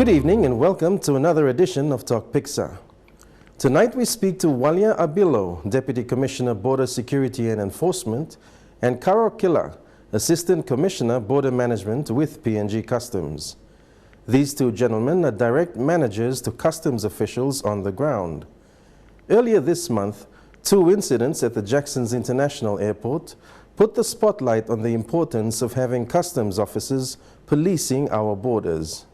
Good evening and welcome to another edition of Tok Piksa. Tonight we speak to Walia Abilo, Deputy Commissioner, Border Security and Enforcement, and Karo Killa, Assistant Commissioner, Border Management with PNG Customs. These two gentlemen are direct managers to customs officials on the ground. Earlier this month, two incidents at the Jacksons International Airport put the spotlight on the importance of having customs officers policing our borders.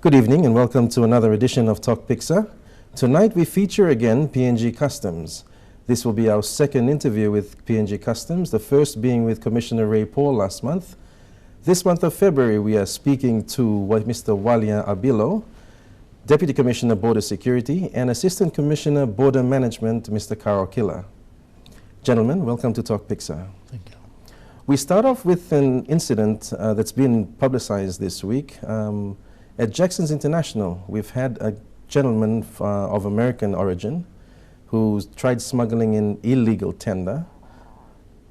Good evening and welcome to another edition of Tok Piksa. Tonight we feature again PNG Customs. This will be our second interview with PNG Customs, the first being with Commissioner Ray Paul last month. This month of February we are speaking to Mr. Walia Abilo, Deputy Commissioner Border Security, and Assistant Commissioner Border Management, Mr. Karo Killa. Gentlemen, welcome to Tok Piksa. Thank you. We start off with an incident that's been publicized this week. At Jacksons International, we've had a gentleman of American origin who tried smuggling in illegal tender.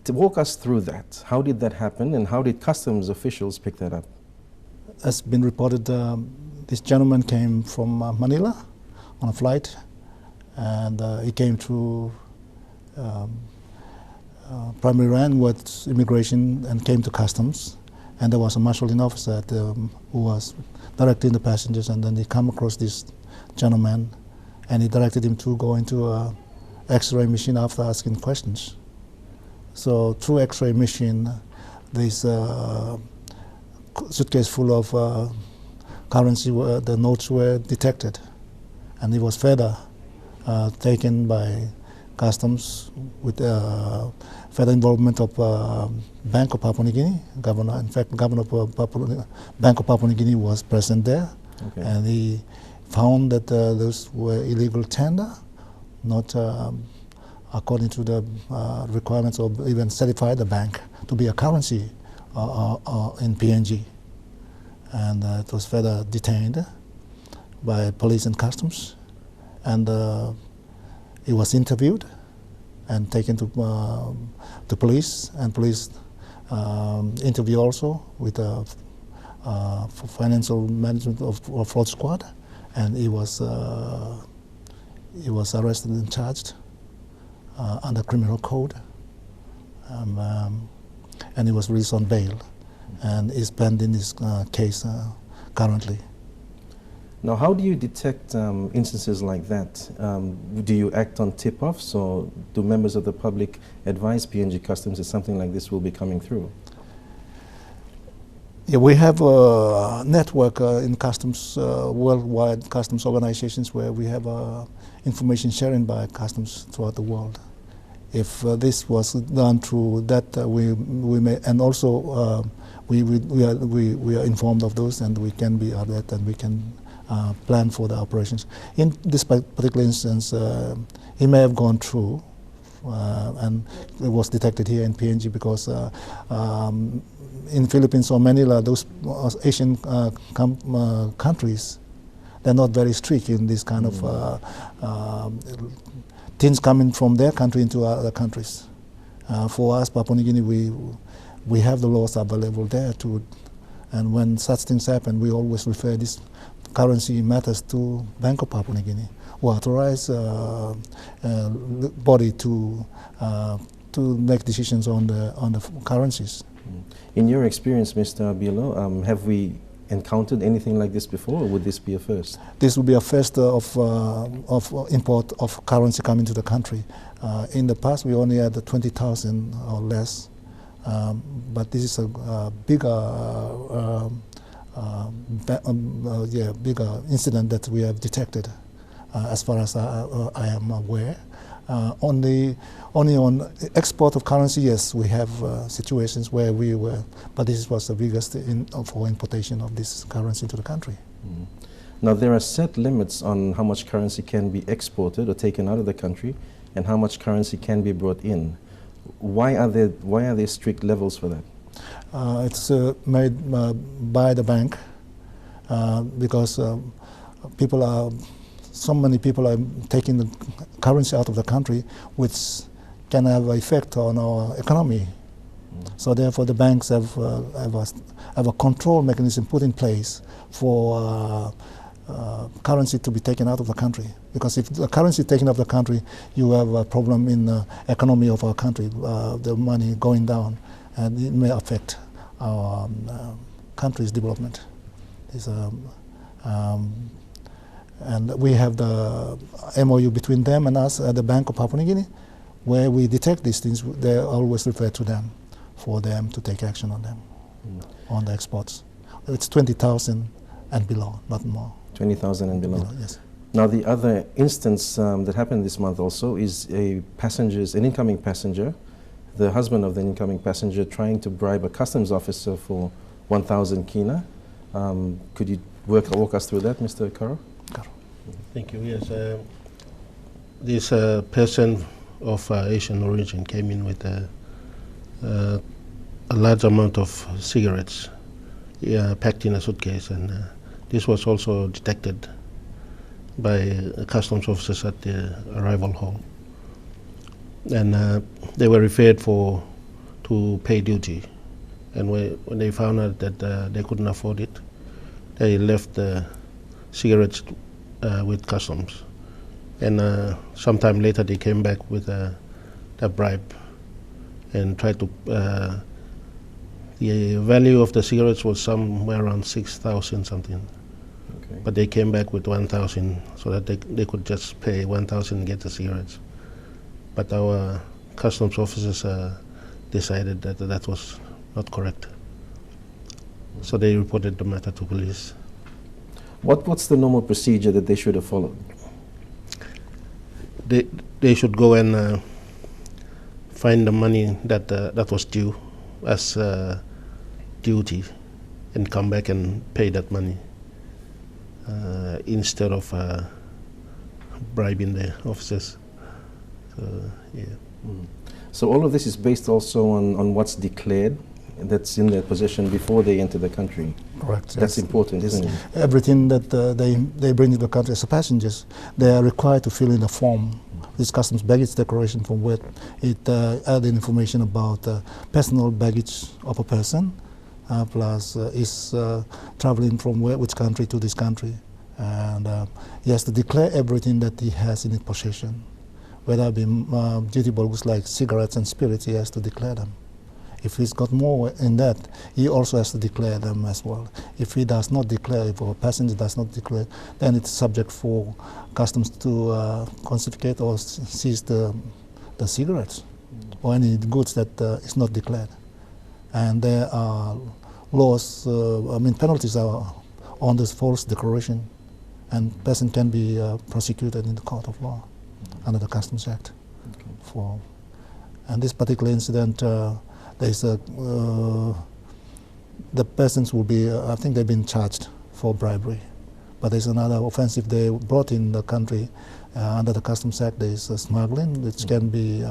To walk us through that, how did that happen and how did customs officials pick that up? As been reported, this gentleman came from Manila on a flight, and he came through primary ran with immigration and came to customs, and there was a marshalling officer who was directing the passengers, and then he come across this gentleman and he directed him to go into a x-ray machine after asking questions. So through x-ray machine, this suitcase full of currency, the notes were detected, and he was further taken by customs with further involvement of Bank of Papua New Guinea. Governor, in fact, Governor of Bank of Papua New Guinea was present there, okay. And he found that those were illegal tender, not according to the requirements, or even certified the bank to be a currency in PNG. And it was further detained by police and customs, and he was interviewed and taken to police, and police interview also with financial management of fraud squad, and he was arrested and charged under criminal code, and he was released on bail, and is pending his case currently. Now, how do you detect instances like that? Do you act on tip-offs, or do members of the public advise PNG Customs that something like this will be coming through? Yeah, we have a network in customs, worldwide customs organizations, where we have information sharing by customs throughout the world. If this was done through that, we may, and also we are informed of those, and we can be alert, and we can plan for the operations. In this particular instance, he may have gone through, and it was detected here in PNG because in Philippines or Manila, those Asian countries, they're not very strict in this kind of things coming from their country into other countries. For us, Papua New Guinea, we have the laws available there too, and when such things happen, we always refer this currency matters to Bank of Papua New Guinea, who authorize body to make decisions on the currencies. In your experience, Mr. Abilo, have we encountered anything like this before, or would this be a first? This will be a first of import of currency coming to the country. In the past, we only had 20,000 or less, but this is a bigger. Bigger incident that we have detected, as far as I am aware. Only on export of currency, yes, we have situations where we were, but this was the biggest for importation of this currency to the country. Mm. Now, there are set limits on how much currency can be exported or taken out of the country, and how much currency can be brought in. Why are there strict levels for that? It's made by the bank because so many people are taking the currency out of the country, which can have an effect on our economy. So therefore, the banks have a control mechanism put in place for currency to be taken out of the country. Because if the currency is taken out of the country, you have a problem in the economy of our country, the money going down, and it may affect our country's development. And we have the MOU between them and us at the Bank of Papua New Guinea, where we detect these things. They always refer to them for them to take action on them, on the exports. It's 20,000 and below, not more. 20,000 and below. Yes. Now, the other instance that happened this month also is an incoming passenger, the husband of the incoming passenger trying to bribe a customs officer for 1,000 kina. Could you walk us through that, Mr. Karo? Thank you. Yes, this person of Asian origin came in with a large amount of cigarettes packed in a suitcase, and this was also detected by customs officers at the arrival hall. And they were referred to pay duty. And when they found out that they couldn't afford it, they left the cigarettes with customs. And sometime later they came back with a bribe and tried to, the value of the cigarettes was somewhere around 6,000 something. Okay. But they came back with 1,000 so that they could just pay 1,000 and get the cigarettes. But our customs officers decided that that was not correct. So they reported the matter to police. What's the normal procedure that they should have followed? They should go and find the money that was due as duty and come back and pay that money instead of bribing the officers. So, yeah. So all of this is based also on what's declared, that's in their possession before they enter the country. Correct. That's yes. important, isn't it? Everything that they bring to the country as passengers, they are required to fill in a form. This customs baggage declaration form, where it adds information about personal baggage of a person, plus is traveling from which country to this country, and he has to declare everything that he has in his possession. Whether it be dutiable goods like cigarettes and spirits, he has to declare them. If he's got more in that, he also has to declare them as well. If he does not declare, if a passenger does not declare, then it's subject for customs to confiscate or seize the cigarettes or any goods that is not declared. And there are laws, penalties are on this false declaration, and person can be prosecuted in the court of law under the Customs Act. Okay. And this particular incident, there's the persons will be, I think they've been charged for bribery. But there's another offense if they brought in the country under the Customs Act. There's smuggling, which can be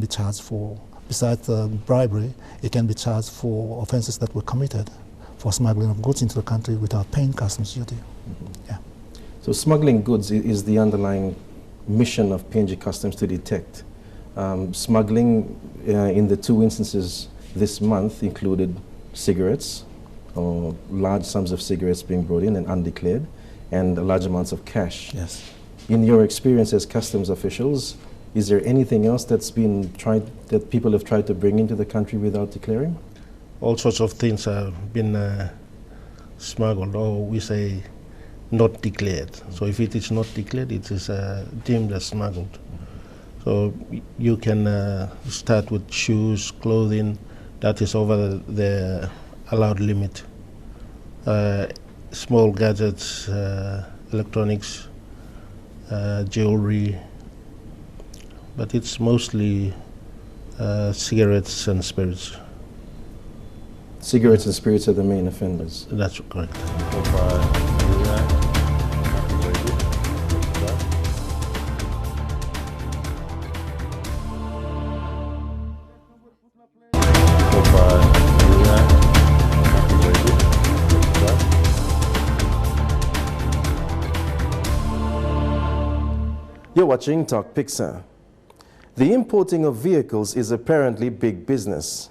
charged for. Besides bribery, it can be charged for offenses that were committed for smuggling of goods into the country without paying customs duty. Yeah. So smuggling goods is the underlying mission of PNG Customs to detect. Smuggling in the two instances this month included cigarettes, or large sums of cigarettes being brought in and undeclared, and large amounts of cash. Yes. In your experience as customs officials, is there anything else that's been tried, that people have tried to bring into the country without declaring? All sorts of things have been smuggled, or we say not declared. So if it is not declared, it is deemed as smuggled. So you can start with shoes, clothing, that is over the allowed limit. Small gadgets, electronics, jewelry, but it's mostly cigarettes and spirits. Cigarettes and spirits are the main offenders. That's correct. You're watching Tok Piksa. The importing of vehicles is apparently big business.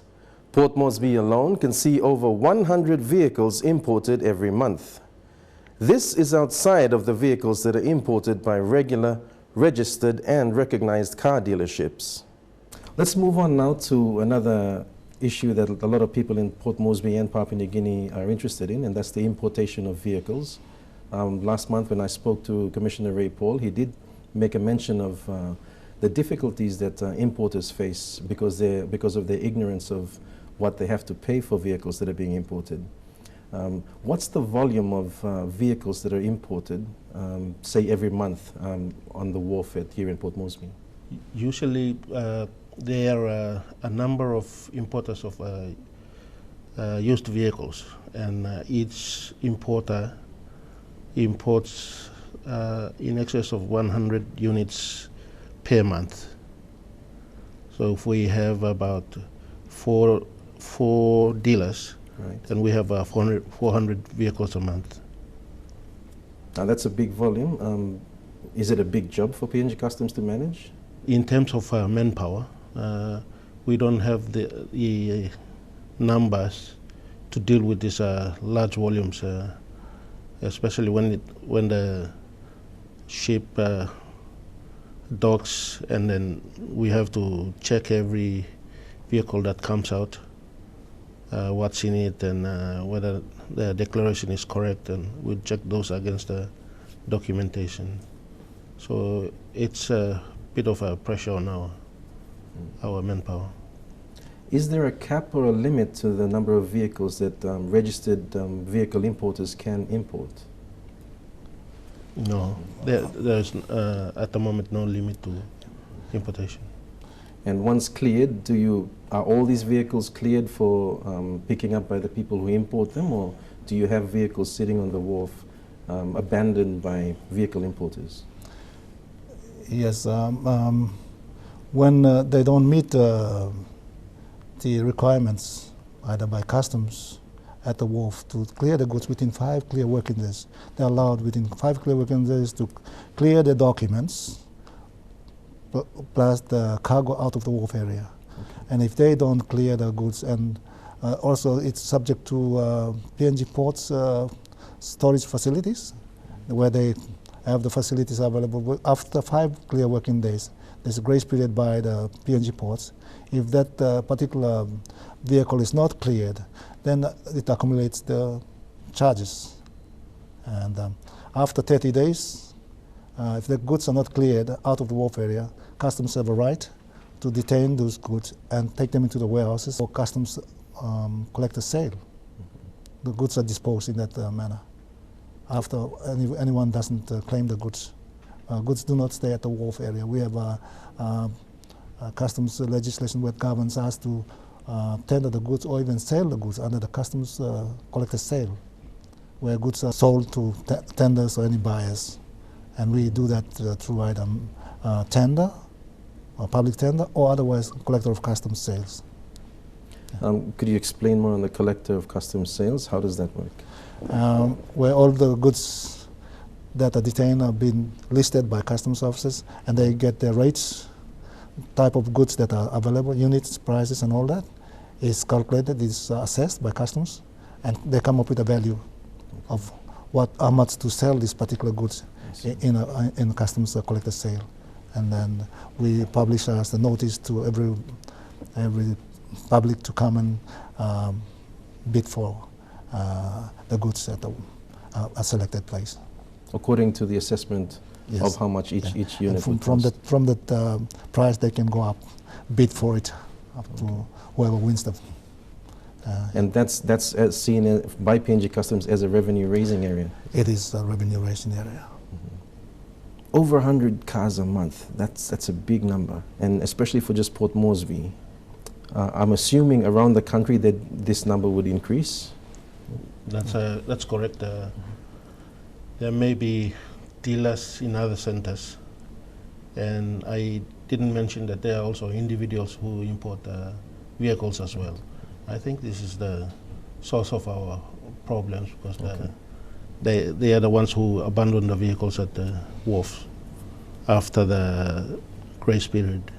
Port Moresby alone can see over 100 vehicles imported every month. This is outside of the vehicles that are imported by regular, registered and recognized car dealerships. Let's move on now to another issue that a lot of people in Port Moresby and Papua New Guinea are interested in, and that's the importation of vehicles. Last month when I spoke to Commissioner Ray Paul, he did make a mention of the difficulties that importers face because of their ignorance of what they have to pay for vehicles that are being imported. What's the volume of vehicles that are imported, say every month, on the wharf here in Port Moresby? Usually there are a number of importers of used vehicles, and each importer imports in excess of 100 units per month. So if we have about four dealers, Right. then we have 400 vehicles a month. Now that's a big volume. Is it a big job for PNG Customs to manage? In terms of manpower, we don't have the numbers to deal with these large volumes, especially when the ship docks, and then we have to check every vehicle that comes out, what's in it, and whether the declaration is correct, and we check those against the documentation. So it's a bit of a pressure on our manpower. Is there a cap or a limit to the number of vehicles that registered vehicle importers can import? No, there's at the moment no limit to importation. And once cleared, are all these vehicles cleared for picking up by the people who import them, or do you have vehicles sitting on the wharf abandoned by vehicle importers? Yes, when they don't meet the requirements, either by customs at the wharf, to clear the goods within 5 clear working days, they're allowed within 5 clear working days to clear the documents plus the cargo out of the wharf area. Okay. And if they don't clear the goods, and also it's subject to PNG ports storage facilities, where they have the facilities available. After 5 clear working days, there's a grace period by the PNG ports. If that particular vehicle is not cleared, then it accumulates the charges. And after 30 days, if the goods are not cleared out of the wharf area, customs have a right to detain those goods and take them into the warehouses for customs collect a sale. The goods are disposed in that manner. After anyone doesn't claim the goods. Goods do not stay at the wharf area. We have customs legislation where governs us to tender the goods or even sell the goods under the customs collector sale, where goods are sold to tenders or any buyers. And we do that through either tender, or public tender, or otherwise collector of customs sales. Could you explain more on the collector of customs sales? How does that work? Where all the goods that are detained are being listed by customs officers, and they get their rates, type of goods that are available, units, prices, and all that is calculated, is assessed by customs, and they come up with a value of how much to sell these particular goods in a customs collector sale. And then we publish as a notice to every public to come and bid for the goods at a selected place. According to the assessment of how much each unit would cost. From that price, they can go up, bid for it, up to whoever wins the. And that's seen by PNG Customs as a revenue-raising area? It is a revenue-raising area. Over 100 cars a month, that's a big number, and especially for just Port Moresby. I'm assuming around the country that this number would increase? That's correct. There may be dealers in other centers, and I didn't mention that there are also individuals who import vehicles as well. I think this is the source of our problems, because they are the ones who abandon the vehicles at the wharf after the grace period.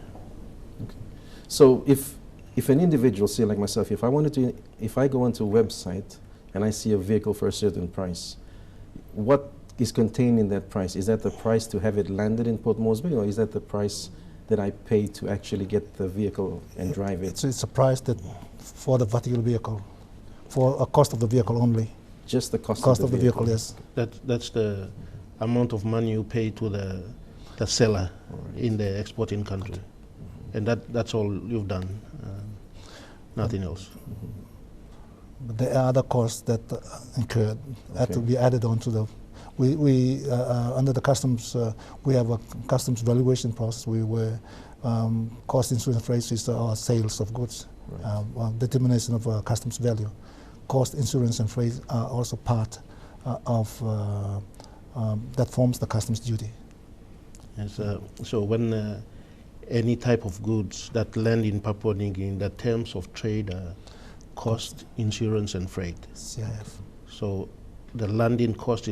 So if an individual, say like myself, if I go onto a website and I see a vehicle for a certain price, what is contained in that price? Is that the price to have it landed in Port Moresby, or is that the price that I pay to actually get the vehicle and drive it? It's a price that for the particular vehicle, for a cost of the vehicle only. Just the cost Cost of the vehicle, yes. That's the amount of money you pay to the seller in the exporting country. And that's all you've done, nothing else. But there are other costs that incurred, had to be added on to the. We under the customs, we have a customs valuation process. We were cost insurance rate is our sales of goods, determination of customs value. Cost insurance and freight are also part of that forms the customs duty. Yes, so when any type of goods that land in Papua New Guinea, the terms of trade are cost, insurance, and freight. CIF. So the landing cost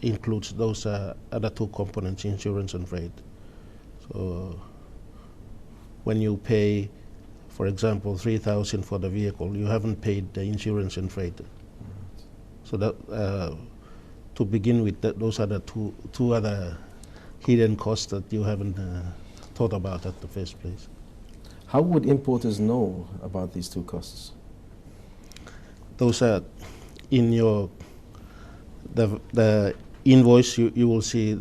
includes those other two components, insurance and freight. So when you pay, for example, 3,000 for the vehicle, you haven't paid the insurance and freight. So that to begin with, those are the two other hidden costs that you haven't thought about at the first place. How would importers know about these two costs? Those are in your the invoice. You will see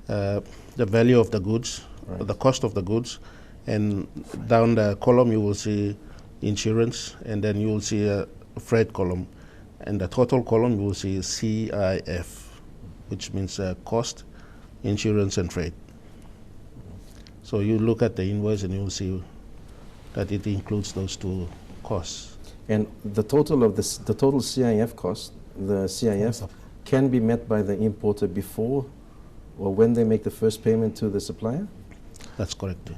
the value of the goods, the cost of the goods, and down the column you will see insurance, and then you will see a freight column, and the total column you will see CIF, which means cost, insurance, and freight. So you look at the invoice and you will see that it includes those two costs. And the total of the total CIF cost, the CIF can be met by the importer before or when they make the first payment to the supplier? That's correct.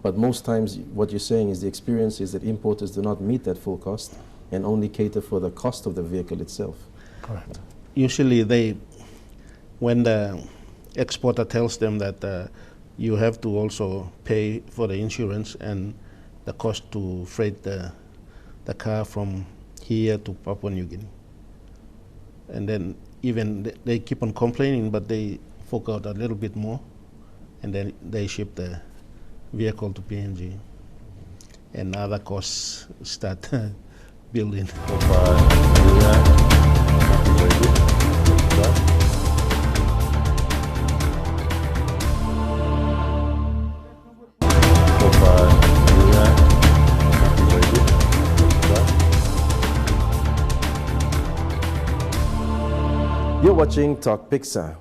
But most times what you're saying is the experience is that importers do not meet that full cost and only cater for the cost of the vehicle itself. Correct. Usually when the exporter tells them that you have to also pay for the insurance and the cost to freight the car from here to Papua New Guinea. And then even they keep on complaining, but they fork out a little bit more, and then they ship the vehicle to PNG. And other costs start building. You're watching Tok Piksa.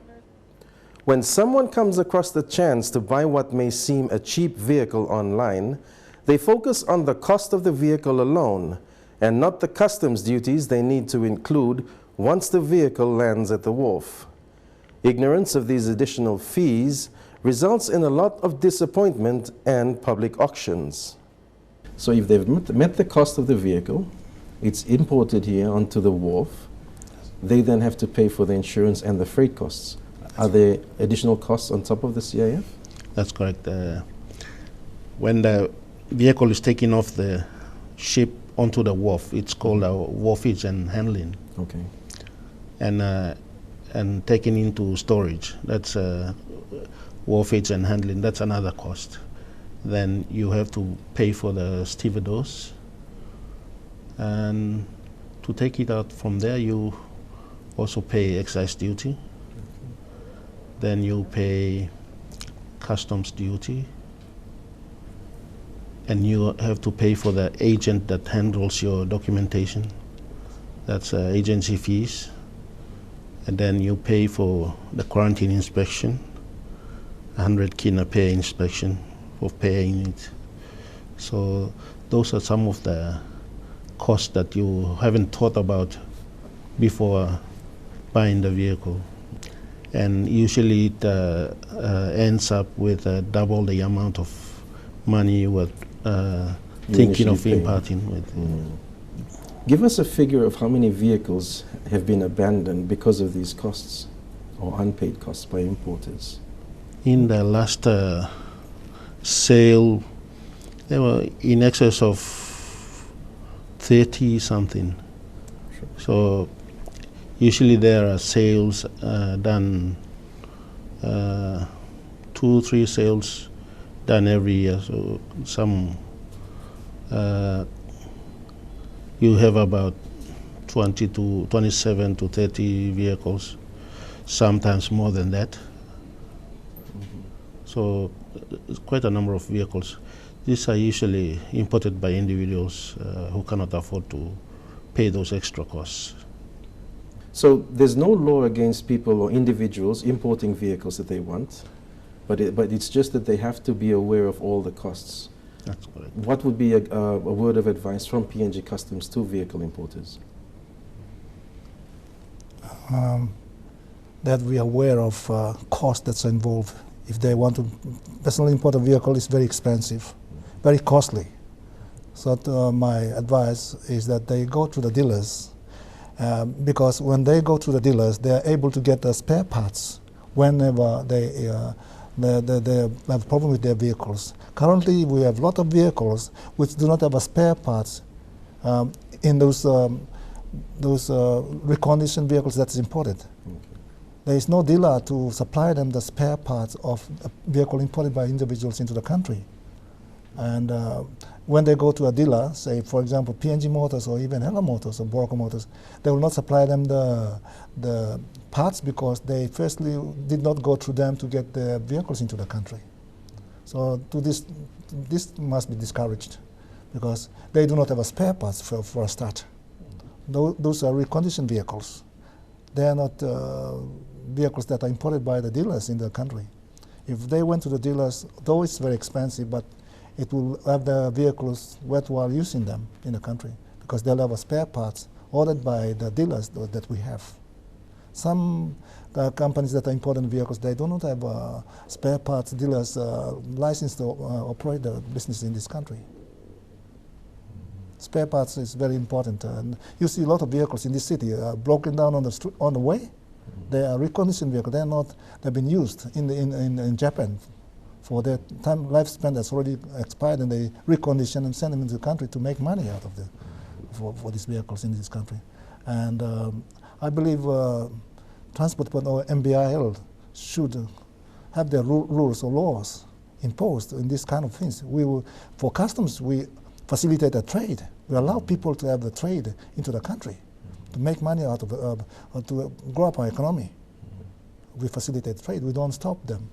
When someone comes across the chance to buy what may seem a cheap vehicle online, they focus on the cost of the vehicle alone and not the customs duties they need to include once the vehicle lands at the wharf. Ignorance of these additional fees results in a lot of disappointment and public auctions. So if they've met the cost of the vehicle, it's imported here onto the wharf, they then have to pay for the insurance and the freight costs. Are there additional costs on top of the CIF? That's correct. When the vehicle is taken off the ship onto the wharf, it's called wharfage and handling. Okay. And taken into storage, that's wharfage and handling, that's another cost. Then you have to pay for the stevedores, and to take it out from there you also pay excise duty. Then you pay customs duty, and you have to pay for the agent that handles your documentation. That's agency fees. And then you pay for the quarantine inspection, 100 kina pay inspection for paying it. So those are some of the costs that you haven't thought about before buying the vehicle. And usually it ends up with double the amount of money you were thinking of imparting with. Give us a figure of how many vehicles have been abandoned because of these costs or unpaid costs by importers. In the last sale They were in excess of 30 something. So usually there are sales done, 2-3 sales done every year. So some you have about 27 to 30 vehicles, sometimes more than that. So quite a number of vehicles. These are usually imported by individuals who cannot afford to pay those extra costs. So there's no law against people or individuals importing vehicles that they want, but it's just that they have to be aware of all the costs. That's correct. What would be a word of advice from PNG Customs to vehicle importers? That we are aware of cost that's involved. If they want to personally import a vehicle, it's very expensive, very costly. So my advice is that they go to the dealers, because when they go to the dealers, they are able to get the spare parts whenever they have a problem with their vehicles. Currently, we have a lot of vehicles which do not have a spare parts in those reconditioned vehicles that's imported. Okay. There is no dealer to supply them the spare parts of a vehicle imported by individuals into the country. And when they go to a dealer, say for example PNG Motors or even Hello Motors or Boroko Motors, they will not supply them the parts because they firstly did not go through them to get the vehicles into the country. So this must be discouraged because they do not have a spare parts for a start. Those are reconditioned vehicles. They are not vehicles that are imported by the dealers in the country. If they went to the dealers, though it's very expensive, but it will have the vehicles worthwhile using them in the country because they'll have a spare parts ordered by the dealers that we have. Some companies that are importing vehicles, they do not have spare parts dealers licensed to operate the business in this country. Spare parts is very important. And you see a lot of vehicles in this city broken down on the way. They are reconditioned vehicles. They've been used in Japan for their lifespan that's already expired, and they recondition and send them into the country to make money out of for these vehicles in this country. And I believe Transport or MBIL should have their rules or laws imposed in this kind of things. For customs, we facilitate a trade. We allow people to have the trade into the country, to make money out of to grow up our economy. We facilitate trade. We don't stop them.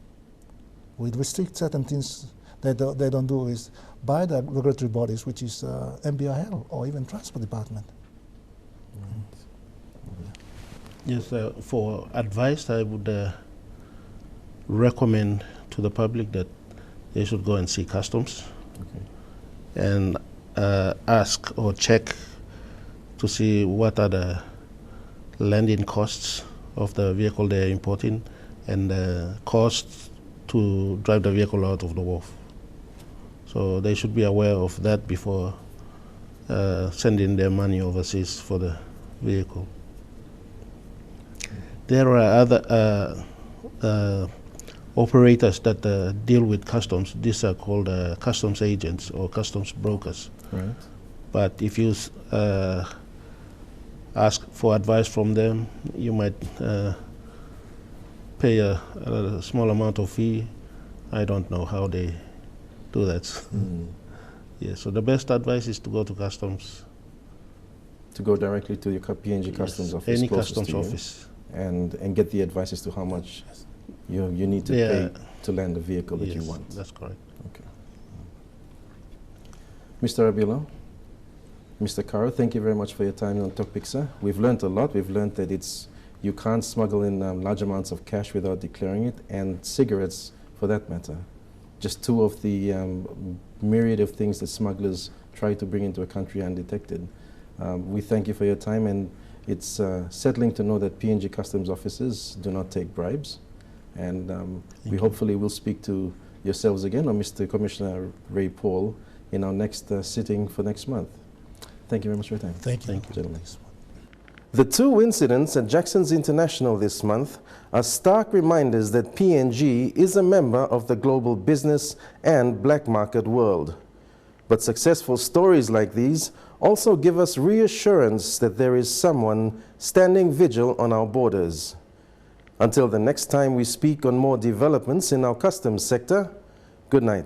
We restrict certain things they don't do is by the regulatory bodies, which is MBIL or even Transport Department. Yes, for advice, I would recommend to the public that they should go and see customs and ask or check to see what are the landing costs of the vehicle they're importing and the costs to drive the vehicle out of the wharf. So they should be aware of that before sending their money overseas for the vehicle. There are other operators that deal with customs. These are called customs agents or customs brokers. Right. But if you ask for advice from them, you might pay a small amount of fee. I don't know how they do that. Yeah, so the best advice is to go to customs. To go directly to your PNG Customs office. Any closest customs to you, office. and get the advice as to how much you need to pay to land the vehicle that you want. That's correct. Okay. Mr. Abilo, Mr. Karo, thank you very much for your time on Tok Piksa. We've learned a lot. We've learned that you can't smuggle in large amounts of cash without declaring it, and cigarettes for that matter. Just two of the myriad of things that smugglers try to bring into a country undetected. We thank you for your time, and it's settling to know that PNG Customs officers do not take bribes. And we hopefully will speak to yourselves again, or Mr. Commissioner Ray Paul, in our next sitting for next month. Thank you very much for your time. Thank you. Gentlemen. The two incidents at Jackson's International this month are stark reminders that PNG is a member of the global business and black market world. But successful stories like these also give us reassurance that there is someone standing vigil on our borders. Until the next time we speak on more developments in our customs sector, good night.